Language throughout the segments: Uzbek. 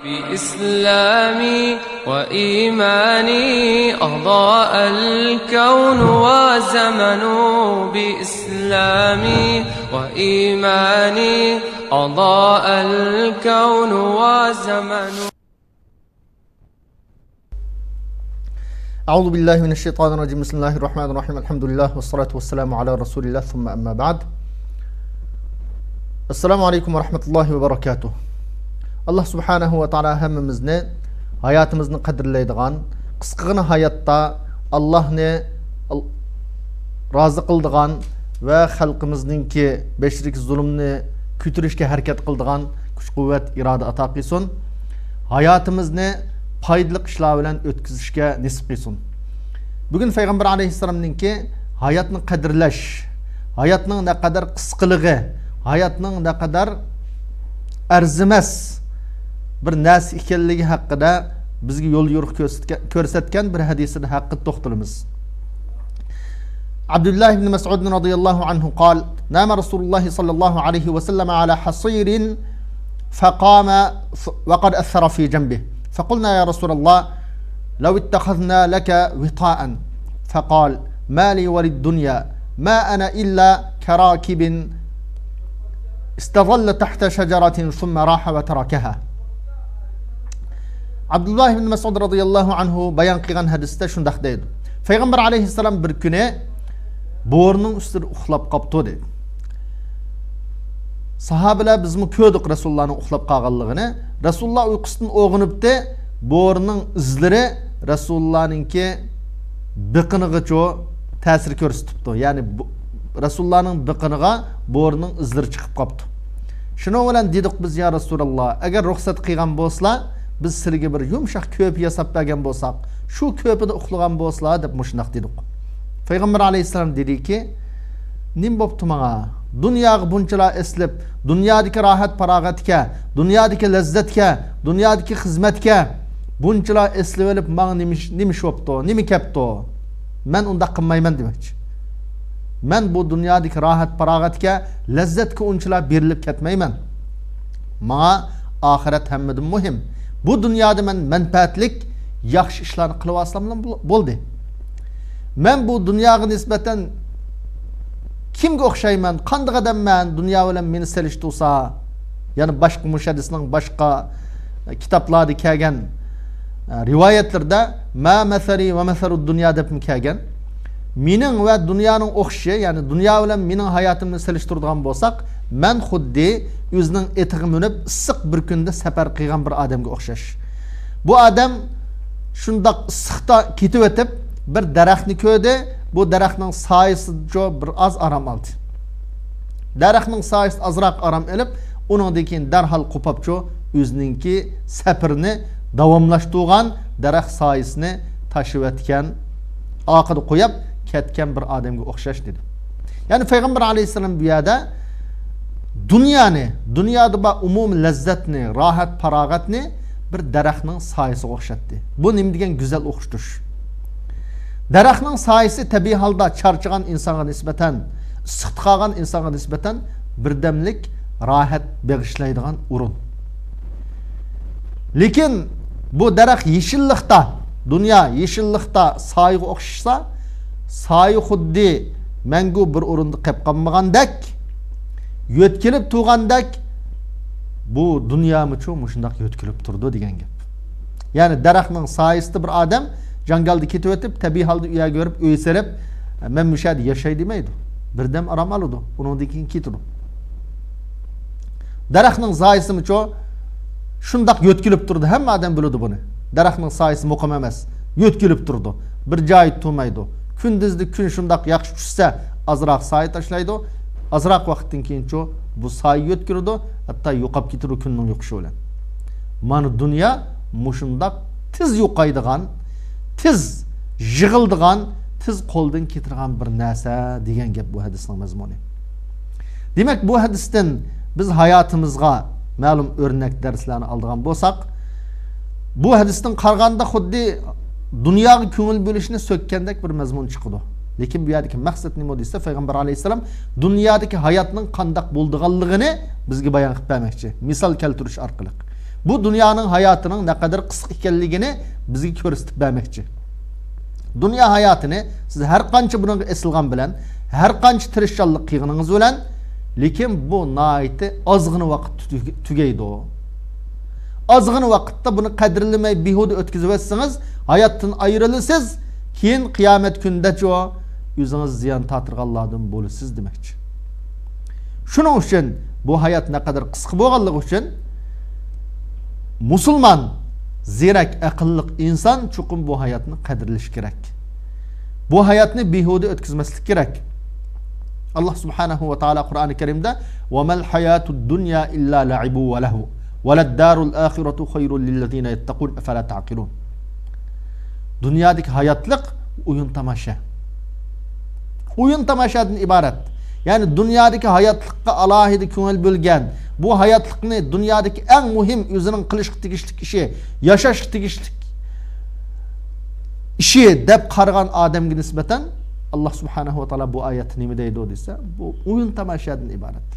بإسلامي وإيماني أضاء الكون وزمن بإسلامي وإيماني أضاء الكون وزمن. أعوذ بالله من الشيطان الرجيم. بسم الله الرحمن الرحيم. الحمد لله والصلاة والسلام على رسول الله ثم أما بعد. السلام عليكم ورحمة الله وبركاته. Allah subhanahu wa ta'ala hammamizni hayotimizni qadrlaydigan, qisqagina hayotda Allohni rozi qiladigan va xalqimizningki beshrik zulmni ko'tarishga harakat qiladigan kuch-quvvat, iroda ato qilsin. Hayotimizni foydali ishlar bilan o'tkazishga nasib qilsin. Bugun Payg'ambar alayhissalomningki hayotni qadrlash, hayotning naqadar qisqaligi, hayotning naqadar arzimas bir nas ekanligi haqida bizga yo'l yo'riq ko'rsatgan bir hadisida haqida to'xtalamiz. Abdullah ibn Mas'ud radhiyallohu anhu قال: نام رسول الله صلى الله عليه وسلم على حصير فقام وقد أثر في جنبه فقلنا يا رسول الله لو اتخذنا لك وطاء فقال: ما لي وللدنيا ما أنا إلا كراكب استظل تحت شجرة ثم راح وتركها. Abdullah ibn Mas'ud radhiyallohu anhu bayon qilgan hadisda shunday deydi. Payg'ambar alayhissalom bir kuni bo'rining ustida uxlab qopti dedi. Sahobalar bizmi ko'rdik Rasulullohning uxlab qolganligini. Rasululloh uyqusidan o'g'inibdi, bo'rining izlari Rasulullohningki biqiniga ta'sir ko'rsatibdi. Ya'ni Rasulullohning biqiniga bo'rining izlari chiqib qopti. Shuning bilan dedik biz ya Rasululloh, agar ruxsat qilgan bo'lsa biz sizga bir yumshoq ko'p yasab bergan bo'lsak, shu ko'pida uxlagan bo'lsalar deb mushunaq dedik. Payg'ambar alayhissalom dediki, nim bo'pti menga? Dunyoga bunchalar eslib, dunyodagi rohat farog'atga, dunyodagi lazzatga, dunyodagi xizmatga bunchalar eslib olib, menga nima bo'pti, nima kepti? Men unda qilmayman demoqchi. Men bu dunyodagi rohat farog'atga, lazzatga unchalar berilib ketmayman. Menga oxirat hammadan muhim. Bu dunyoda men manfaatlik yaxshi ishlarni qilib olsam bo'ldi. Men bu dunyoga nisbatan kimga o'xshayman, qanday odamman, dunyo bilan meni selishtirsa, ya'ni boshqa muhaddisning boshqa kitoblarda kelgan rivoyatlarda ma masari va masarud dunyo deb kelgan. Mening va dunyoning o'xshi, ya'ni dunyo bilan mening hayotimni selishtiradigan bo'lsak, men xuddi o'zining etiga minib issiq bir kunda safar qilgan bir odamga o'xshash. Bu odam shundoq issiqda ketib o'tib bir daraxtni ko'rdi. Bu daraxtning soyasida bir oz aram oldi. Daraxtning soyasida ozroq aram olib, uningdan keyin darhol qopabcho o'ziningki safarni davomlashtirgan daraxt soyasini tashib o'tgan, oqida qo'yib ketgan bir odamga o'xshash dedi. Ya'ni Payg'ambar alayhissalom bu yerda dunyoni, dunyoda bor umumiy lazzatni, rohat, farog'atni bir daraxtning soyasiga o'xshatdi. Bu nima degan go'zal o'xshatish. Daraxtning soyasi tabiiy holda charchagan insonga nisbatan, issiq qolgan insonga nisbatan birdamlik rohat bag'ishlaydigan o'rin. Lekin bu daraxt yeshillikda, dunyo yeshillikda soyaga o'xshashsa, soya xuddi mangu bir o'rinda qolib qolmagandek, yo'tkilib turgandek bu dunyomichu shundoq yo'tkilib turdi degan gap. Ya'ni daraxtning soyasida bir odam jangalda ketib o'tib, tabiiy holda uya ko'rib, uy serib, men mushad yashay demaydi. Birdam aram oladi, undan keyin ketadi. Daraxtning soyasimichu shundoq yo'tkilib turdi. Hamma odam biladi buni. Daraxtning soyasi muqim emas, yo'tkilib turdi. Bir joy turmaydi. Kunduzda kun shundoq yaxshi tushsa, azroq soya tashlaydi. Azroq vaqtdan keyin bu soya yo'tkirdi, hatto yo'qab ketadi kunning yo'qishi bilan. Mana dunyo mushundoq tiz yo'qaydigan, tiz yig'ildigan, tiz qo'ldan ketirgan bir narsa degan gap bu hadisning mazmuni. Demak, bu hadisdan biz hayotimizga ma'lum o'rnak darslarni olgan bo'lsak, bu hadisdan qaraganda xuddi dunyoga ko'ngil bo'lishni so'kkandek bir mazmun chiqadi. Lekin bu yerdagi maqsad nima desa, Payg'ambar alayhissalom dunyodagi hayotning qanday bo'lganligini bizga bayon qilib bermoqchi, misol keltirish orqali. bu dünyanın hayatının ne kadar kısık ekanligini bizge ko'rsatib bermoqchi. Dünya hayatını siz her qancha bunun esilgan bilen, her qancha tirishchanlik qilganingiz bilan, lekin bu naiti ozg'ina vaqt tugaydi o. Ozg'ina vaqtda buni qadrlamay behuda o'tkazib etsangiz, hayotdan ayrilasiz, keyin qiyomat kunida-chi o'zingiz ziyon tortganlardan bo'lasiz demoqchi. Shuning uchun bu hayot ne kadar qisqa bo'lganligi uchun musulmon zirak aqlli inson chuqur bu hayotni qadrlash kerak. Bu hayotni behuda o'tkazmaslik kerak. Allah subhanahu wa ta'ala Qur'oni Karimda "Va mal hayatud dunya illa la'ibu wa lahu wa lad-darul akhiratu khayrun lil ladina yattaqun afala ta'qilun." Dunyodagi hayotlik o'yin tomosha. O'yin tomoshadan iborat. Yani dünyadaki hayatlıkka alahidi köngil bölgen, bu hayatlıkni dünyadaki en muhim özünün kılışık tigişlik işi, yaşaşık tigişlik işi dep kargan Adem'e nispeten Allah subhanahu wa ta'ala bu ayet nimi deydi o dese, bu oyun tamaşadan ibaret.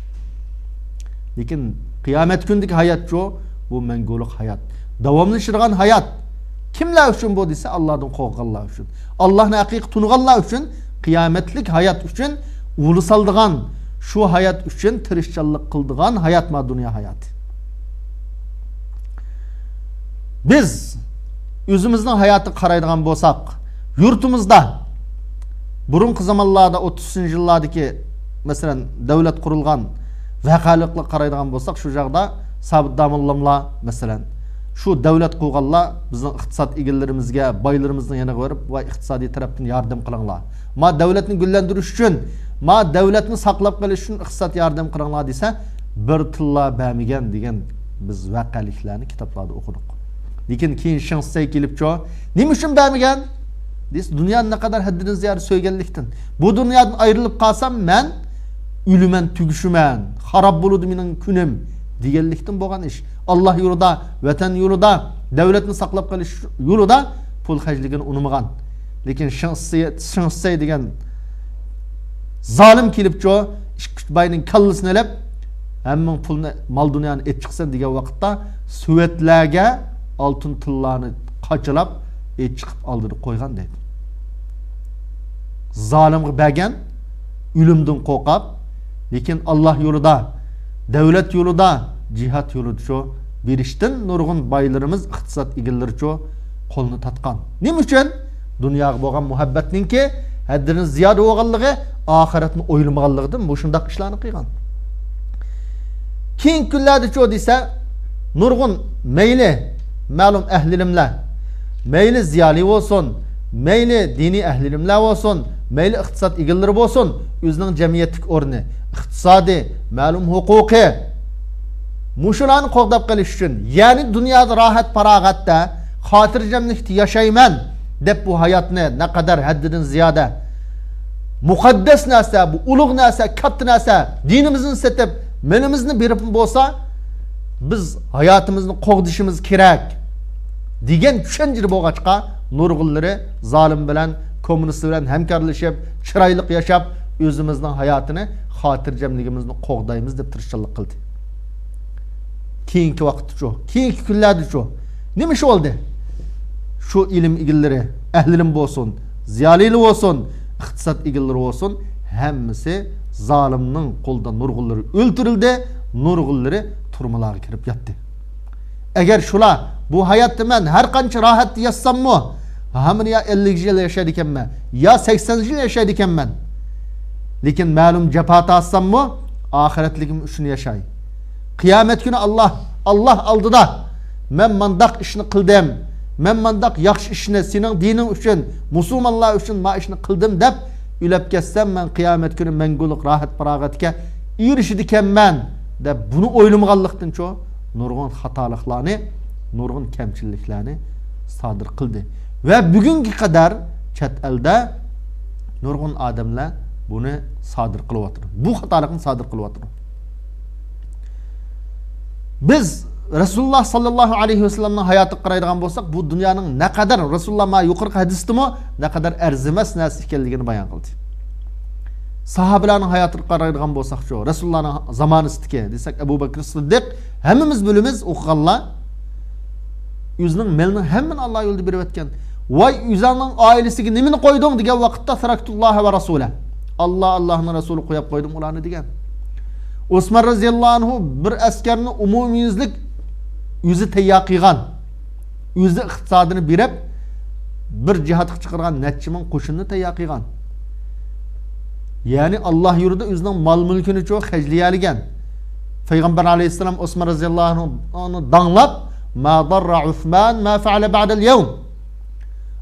Lekin kıyamet gündeki hayat çoğu, bu mengoluk hayat. Davamlı şırgan hayat. Kimler üçün bu dese Allah'dan korkanlar üçün. Allah'ın hakik tunuganlar üçün, kıyametlik hayat üçün, ulusaldıgan şu hayat üçün tirişçallık kıldıgan hayat ma dünya hayatı. Biz özümüzün hayatı qaraydigan bolsak, yurtumuzda burunqi zamanlarda 30 yıllardaki mesela devlet kurulgan vaqalıqla qaraydigan bolsak, şu jaqda Sabit Damullamla mesela şu devlet qurganlar bizning iqtisod egallerimizga, baylarimizning yana ko'rib va iqtisodiy tarafdan yardım qilinglar. Ma devletni gullantirish uchun, ma devletni saqlab qolish uchun iqtisod yardım qilinglar desa, bir tilla bermagan degan biz vaqaliklarni kitoblarda o'qidik. Lekin keyin shansay kelibcho, nima uchun bermagan? Biz dunyoning ne kadar haddidan ziyod so'yganlikdan. Bu dunyodan ayrilib qolsam men o'liman, tugushiman, xarob bo'ladi mening kunim deganlikdan bo'lgan ish. Allah yurida, vatan yurida, devletni saqlab qolish yurida pul hajligini unutmagan. Lekin shansay degan zalim kelibcho, bayning kallasini elib, hamma pulni, mal dunyoni et chiqsin degan vaqtda Sovetlarga oltin tillarni qachilab et chiqib oldirib qo'ygan deydi. Zalimga bergan, o'limdan qo'rqib, lekin Allah yurida, devlet yurida, cihat yurida shu berishdan nurg'un baylarimiz, iqtisod egalari shu qo'lni tatgan. Nima uchun? Dunyoga bo'lgan muhabbatninki haddidan ziyod bo'lganligi, oxiratni o'ylamaganligidan bu shunday ishlarni qilgan. Keyin kunlarda shu desa, nurg'un mayli ma'lum ahli ilmlar, mayli ziyoli bo'lsin, mayli diniy ahli ilmlar bo'lsin, mayli iqtisod egalari bo'lsin, o'zining jamiyatlik o'rni, iqtisodiy, ma'lum huquqi muşularni qo'g'dab qilish uchun, ya'ni dunyoda rohat farog'atda, xotirjamlikda yashayman deb bu hayotni ne kadar haddidan ziyoda muqaddas narsa, bu ulug' narsa, katta narsa, dinimizni setib, menimizni berib bo'lsa, biz hayotimizni qo'g'dishimiz kerak degan tushuncha bo'lg'achqa, nurg'unlari zolim bilan, kommunist bilan hamkorlashib, chiroyli yashab, o'zimizning hayotini, xotirjamligimizni qo'g'daymiz deb tirishchilik qildi. Keyingi vaqt shu, keyingi kunlarda shu. Nima ish bo'ldi? Shu ilm egalari, ahli ilm bo'lsin, ziyolilar bo'lsin, iqtisod egalari bo'lsin, hammasi zolimning qo'lida nurg'unlari o'ltirildi, nurg'unlari turmalarga kirib yotdi. Agar shular bu hayotda men har qancha rohat yassammi, hamini ya 50 yil yashaydi ekanman, ya 80 yil yashaydi ekanman. Lekin ma'lum jafot olsammi, oxiratligim uchun yashay. Kıyamet günü Allah aldıda men mandaq işini qildim, men mandaq yaxshi ishni sening dining uchun, musulmonlar uchun ma ishni qildim deb o'lib ketsam, men kıyamet günü menguluk rahat farog'atga erishidi ekanman deb buni o'ylamaganlikdan cho nurg'un xatoliklarni, nurg'un kamchiliklarni sodir qildi. Va bugunga qadar chet elda nurg'un odamlar buni sodir qilyapti. Bu xatolikni sodir qilyapti. Biz Resulullah sallallahu aleyhi ve sellem'nin hayatı qaraydigan bolsak, bu dünyanın ne kadar Resulullah ma yuqorqi hadisdimi ne kadar arzimas narsa ekanligini bayon qildi. Sahabalarning hayotini qaraydigan bolsak, shu Resulullahning zamonasidagi desak, Abu Bakr Siddiq hammamiz bilamiz, o'qiganlar Özünün melini hemen Allah yolda berip etken. Vay üzerinin ailesiga nimini koydun degan vaqtda Saraktullah ve Rasule. Allah'ın Resulü koyup koydum ularni degan. Osman radhiyallahu anhu bir askarni umumiyizlik yüzü tayyor qilgan. Yüzü iqtisadini berib bir jihatga chiqargan nechimin qo'shinni tayyor qilgan. Yani Allah yurida o'zining mol mulkini cho hajliyalgan. Payg'ambar alayhissalom Osman radhiyallahu anhu onu danglab ma darra Uthman ma fa'ala ba'da al-yawm.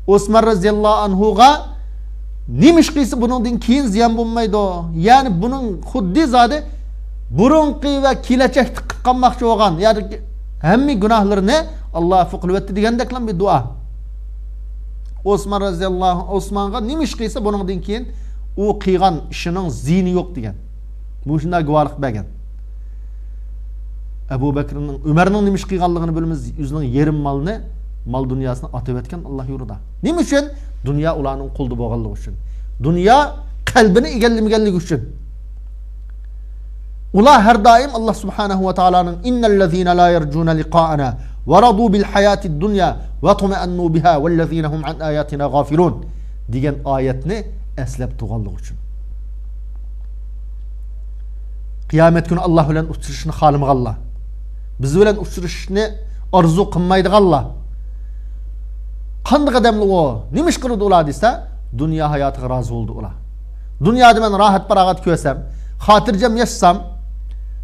Osman radhiyallahu anhuga nimish qilsa buningdan keyin ziyon bo'lmaydi. Yani buning xuddi zodi burunqi va kelajakda qilib qolmoqchi bo'lgan. Yani hamma gunohlarini Allah afv qilib etdi degandeklan bir duo. Osman radhiyallahu Osmanga nimish qilsa buningdan keyin u qilgan ishining ziyni yo'q degan. Bu shunday guvohlik bergan. Abu Bakrning Umarning nimish qilganligini bilamiz. O'zining yerim malni, mal dunyosini atib etgan Allah yo'lida. Nima uchun? Dunyo ularning quldi bo'lganligi uchun. Dunyo qalbini egallamaganligi uchun. Ular har doim Allah subhanahu va taolaning innallazina la yarjuna liqa'ana wa radu bil hayati dunya wa tuma'annu biha wallazina hum an ayatina ghafilun degan oyatni eslab turganligi uchun. Qiyomat kuni Allah bilan uchrashishni xohlamaganlar. Biz bilan uchrashishni orzu qilmaydiganlar. Qanday odamlar o? Nima ish qildi ular desa, dunyo hayotiga rozi bo'ldi ular. Dunyoda men rohat parog'at ko'rsam, xotirjam yashasam,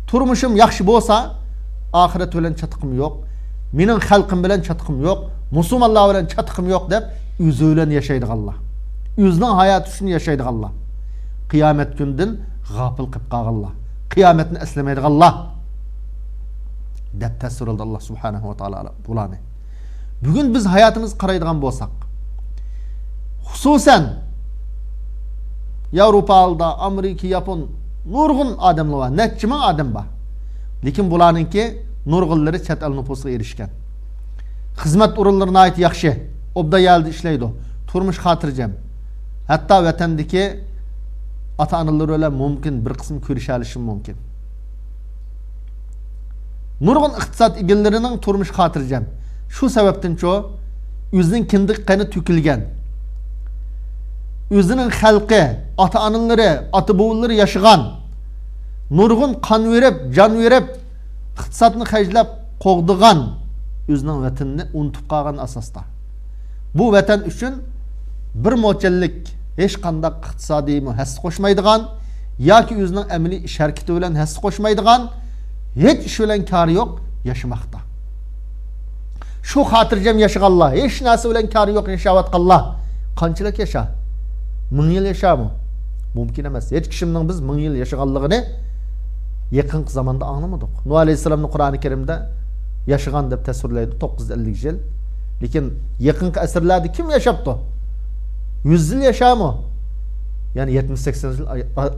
turmushim yaxshi bo'lsa, oxirat bilan chatqim yo'q. Mening xalqim bilan chatqim yo'q. Musulmonlar bilan chatqim yo'q deb o'zi bilan yashaydiganlar. O'zining hayoti uchun yashaydiganlar. Qiyomat kundan g'afil qilib qolganlar. Qiyomatni eslamaydiganlar. Deb tasvir qildi Allah subhanahu va taolo bularni. Bugün biz hayatımız qaraydigan bo'lsak, xususan Avropada, Amerika, Yapon nurg'un odamlar bor, necha ming odam bor. Lekin bularninki nurg'unlari chet el nufusiga erishgan. Xizmat o'rinlarini ayt yaxshi, obda yaldi ishlaydi, turmush xotirjam. Hatto vatandagi ota-onalar bilan mumkin bir qism ko'risha olishi mumkin. Nurg'un iqtisod egallarining turmush xotirjam. Şu sebepten ço özünün kindik qani tükilgen. Özünün xalqi, ata-analari, ata-bovullari yaşagan. Nurg'un qon verib, jon verib, iqtisodni hajlab qo'g'digan özünün vatanini unutib qolgan asosda. Bu vatan uchun bir mo'challik hech qanday iqtisodiy hassa qo'shmaydigan yoki o'zining amaliy ish harakati bilan hassa qo'shmaydigan hech ish bilan kari yo'q yashamoqda. Şu xotirjam yashaganlar, hech narsa bilan kari yo'q yashayotganlar qanchalik yasha? 1000 yil yashami? Mumkin emas. Hech kishimning biz 1000 yil yashaganligini yaqin zamonda anglamadik. Nuh alayhisolamning Qur'oni Karimda yashagan deb tasvirlaydi 950 yil. Lekin yaqinqi asrlarda kim yashapti? 100 yil yashami? Yani 70-80 yil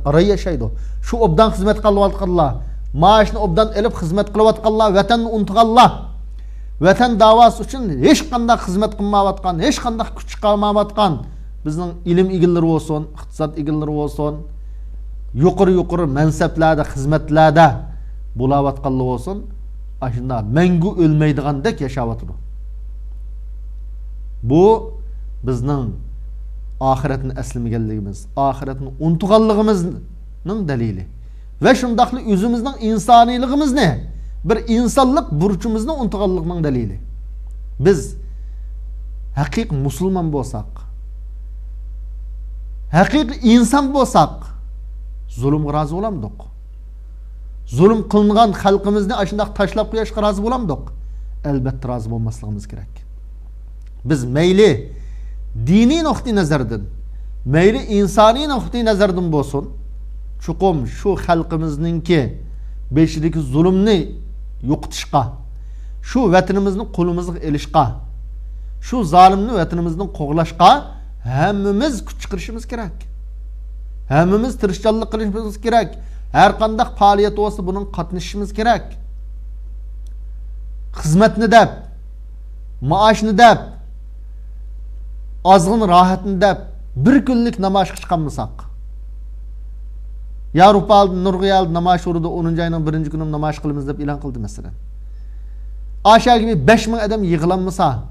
ara yashaydi. Şu obdan xizmat qilayotganlar, maoshni obdan elib xizmat qilayotganlar, vatanni unutganlar. Vatan davası için hech qanday xizmat qilmayotgan, hech qanday kuch chiqarmayotgan bizning ilm egillari bo'lsin, iqtisod egillari bo'lsin, yuqori mansablarda, xizmatlarda bo'layotganlar bo'lsin, ashunda mangu o'lmaydigandek yashayotdi. Bu bizning oxiratni aslamaganligimiz, oxiratni unutganligimizning dalili. Ve shundaqli o'zimizning insoniyligimizni bir insonlik burchimizni unutganligning dalili. Biz haqiqiy musulmon bo'lsak, haqiqiy inson bo'lsak, zulmga rozi bo'lamdik. Zulm qilingan xalqimizni ashundaq tashlab qo'yishga rozi bo'lamdik. Albatta rozi bo'lmasligimiz kerak. Biz mayli diniy nuqtai nazardan, mayli insoniy nuqtai nazardan bo'lsin, chuqum shu xalqimizningki beshidagi zulmni yo'qotishga, shu vatanimizni qo'limizga elishga, shu zolimni vatanimizdan qo'g'lashga hammamiz kuch chiqarishimiz kerak. Hammamiz tirishchanlik qilishimiz kerak. Har qanday faoliyat bo'lsa buning qatnashishimiz kerak. Xizmatni deb, maoshni deb, ozg'in rohatni deb bir kunlik namoyishga chiqamsak, Avropada Nurg'iyal namoyish urdi 10 oyning 1-kuni namoyish qilamiz deb e'lon qildi masalan. aşağı gibi 5000 adam yığılanmasa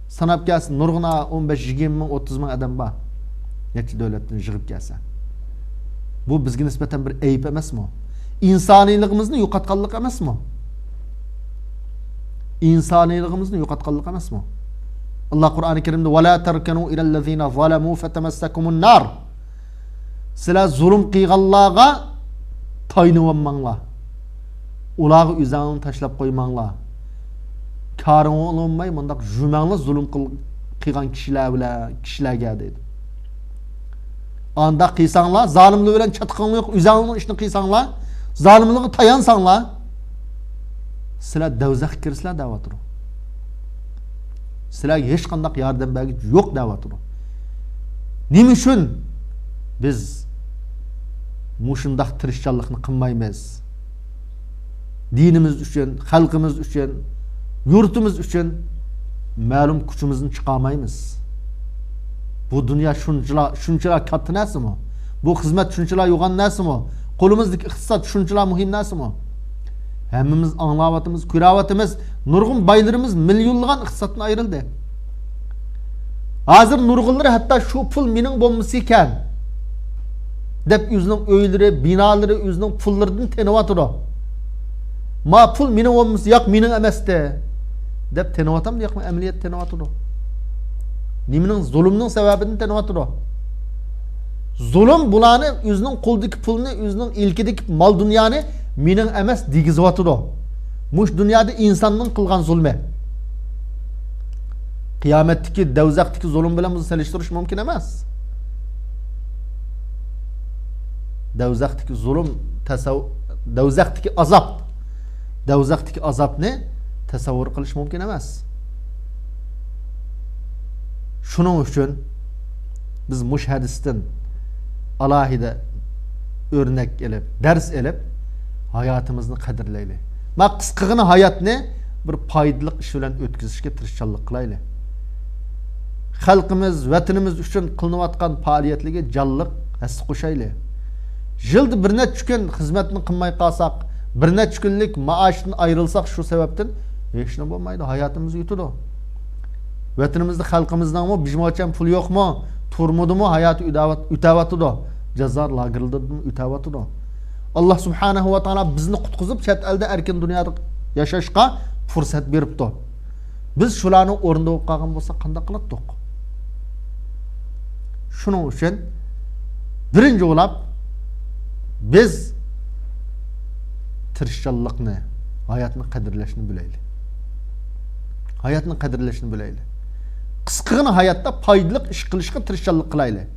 sanap gelsin nurguna 15-20 ming 30 ming adam var. Neçe devletten yığıp gelse. Bu bizge nispeten bir eyip emasmi? İnsaniligimizni yo'qotganlik emasmi? İnsaniligimizni yo'qotganlik emasmi? Allah Qur'oni Karimda "Va la tarkanu ilallazina zalamu fatamassakumun nar." Sizlar zulm qilganlarga taynıvanmanglar. Ularga üzerine tashlab qo'ymanglar. Karın olunmay mundaq jumanglar zulm qilgan kishilarga dedi. Anda qilsanglar, zalimlik bilan chatqinlik yo'q, üzerine ishni qilsanglar, zalimlikka tayansanglar, sizlar davzax kirsizlar da'vatdir. Sizlarga hech qanday yordam bergich yo'q da'vatdir. Nima uchun biz mushundaq tirishchanlikni qilmaymiz? Dinimiz uchun, xalqimiz uchun, yurtimiz uchun ma'lum kuchimizni chiqarmaymiz. Bu dunyo shunchalar katta narsami? Bu xizmat shunchalar yo'g'on narsami? Qo'limizdagi iqtisod shunchalar muhim narsami? Hammamiz anglayapmiz, ko'ryapmiz, nurg'un boylarimiz millionlagan iqtisoddan ayrildi. Hozir nurg'unlar hatto shu pul mening bo'lmasa ekan deb o'zining uylari, binolari, o'zining pullaridan tenyapti. Ma pul mening bo'lmasa, yo'q mening emasdi deb tenyatam, yo'qmi amaliyot tenyapti. Nimaning zulmning sababini tenyapti. Zulm bularni o'zining qo'ldagi pulni, o'zining ilkidagi mol dunyoni mening emas degizyapti. Mush dunyoda insonning qilgan zulmi. Qiyomatdagi davzaqdagi zulm bilan bizni solishtirish mumkin emas. Davzaqdagi zulm, davzaqdagi azob, davzaqdagi azobni tasavvur qilish mumkin emas. Shuning uchun biz mush hadisdan alohida o'rnak elib, dars elib hayotimizni qadrlaylik. Ma qisqagina hayotni bir foydali ish bilan o'tkazishga tirishchanlik qilaylik. Xalqimiz, vatanimiz uchun qilinayotgan faoliyatlarga jonliq hissa qo'shaylik. Yilda bir necha kun xizmatni qilmay qolsak, bir necha kunlik maoshdan ayrilsak shu sababdan hech nima bo'lmaydi, hayotimiz yutadi. Vatanimizda xalqimizdanmi bijmocham pul yo'qmi, turmudimi, hayoti o'tavatidi, jazo lagerlarida o'tavatidi. Allah subhanahu va taolo bizni qutqizib chet elda erkin dunyoda yashashga fursat beribdi. Biz shularni o'rnida bo'lib qolgan bo'lsa qanday qilardik? Shuning uchun birinchi bo'lib biz tirishchanlikni, hayotni qadrlashni bilaylik. Hayotni qadrlashni bilaylik. Qisqagina hayotda foydali ish qilishga tirishchanlik qilaylik.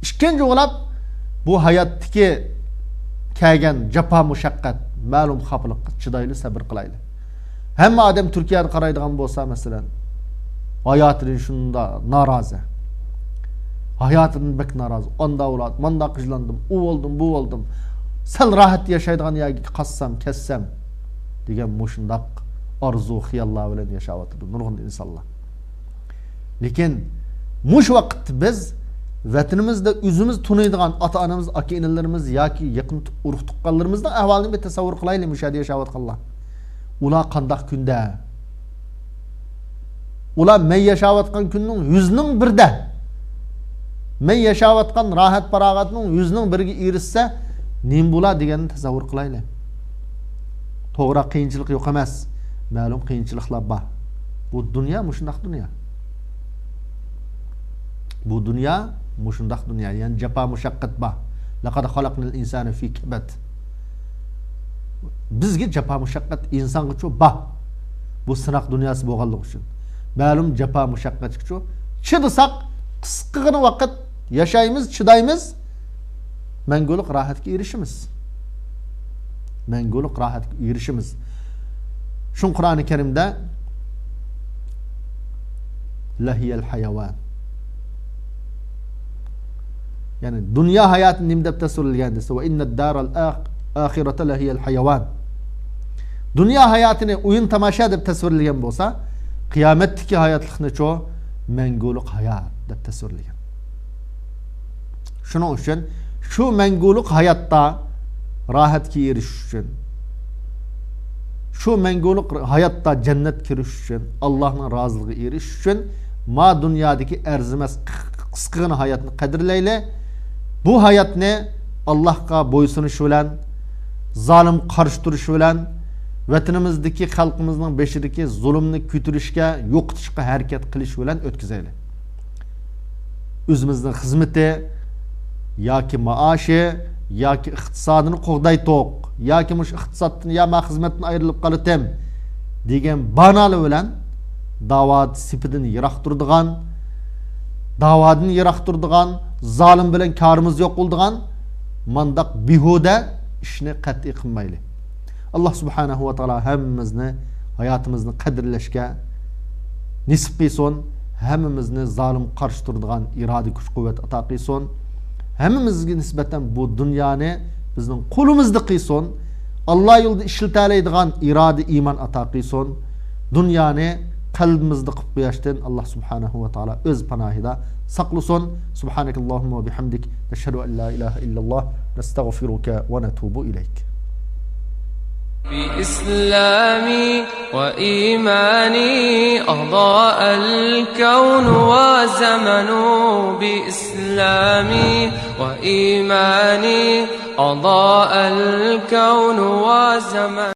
Ikkinchi bo'lib bu hayotdagi kelgan jafo mushaqqat, ma'lum xafalikqa chidayli sabr qilaylik. Hamma odam Turkiyada qaraydigan bo'lsa, masalan, hayotidan shunda norozi. Hayotidan bek norozi. Onda bo'ladi, menda qijlandim, u bo'ldim, bu bo'ldim. Sal rohat yashaydigan yoki qassam, kessam degan mushundaq orzu, xiyollar bilan yashayotdi nurg'un insonlar. Lekin mush vaqt biz vatanimizda o'zimiz tunaydigan ota-onamiz, aka-inalarimiz yoki yaqin urug' tuqqanlarimizning ahvolini bir tasavvur qilaylik, mushada yashayotganlar. Ular qanday kunda? Ular men yashayotgan kunning 100ning birda. Men yashayotgan rohat farog'atning 100ning biriga erishsa, nim bo'ladi deganni tasavvur qilaylik. To'g'ri qiyinchilik yo'q emas, ma'lum qiyinchiliklar bor. Bu dunyo mushundaq dunyo. Bu dunyo mushundaq dunyo, ya'ni jafo mushaqqat bor. Laqad xalaqnal insana fi kabad. Bizga jafo mushaqqat insonga cho bor. Bu sinoq dunyosi bo'lganligi uchun. Ma'lum jafo mushaqqatga chidasak, qisqagina vaqt yashaymiz, chidaymiz, mangulik rohatga erishimiz. Mangulik rohatga erishimiz. Shu Qur'oni Karimda lahiyal hayawan, yani dünya hayatını nimde tasvirlengan desa ve inna daral ahirete lahiyal hayawan. Dünya hayatını oyun tamasha deb tasvirlangan bo'lsa, qiyomatdagi hayotlikni cho mangulik hayot deb tasvirlangan. Shuning uchun shu mangulik hayotda rohatga erishish uchun, şu menguluk hayatta cennet kiriş üçün, Allah'ın razılığı eriş üçün, ma dünyadaki erzimes kıskın hayatını kadirleyle, bu hayat ne? Allah'a boysunuş bilen, zalim karşı duruş bilen, vatanimizdeki halkımızın beşideki zulümni kütürüşke, yoqtışka hareket kılış bilen ötküzeyle. Özümüzün hizmeti, yoki maaşı, yoki iqtisadını qo'g'day to'q, yoki mush iqtisoddan ya ma xizmatdan ayrilib qolatem degan banalı bilan da'vat sipidan yiroq turadigan, da'vatdan yiroq turadigan, zolim bilan korimiz yo'q bo'ladigan mandaq behuda ishni qat'iy qilmayli. Allah subhanahu va taolo hammamizni hayotimizni qadrlashga nisib qilsin, hammamizni zolim qarshi turadigan iroda kuch-quvvat ato qilsin. Hammamizga nisbatan bu dunyoni bizning qo'limizda qilsin. Allah yo'lida ishlatadigan iroda iymon ato qilsin. Dunyoni qalbimizda qilib qo'yishdan Allah subhanahu va taolo o'z panohida saqlasin. Subhanakallahumma va bihamdik, nashhadu an la ilaha illalloh, nastag'firuka va natubu ilayk. بإسلامي وإيماني أضاء الكون وزمن بإسلامي وإيماني أضاء الكون وزمن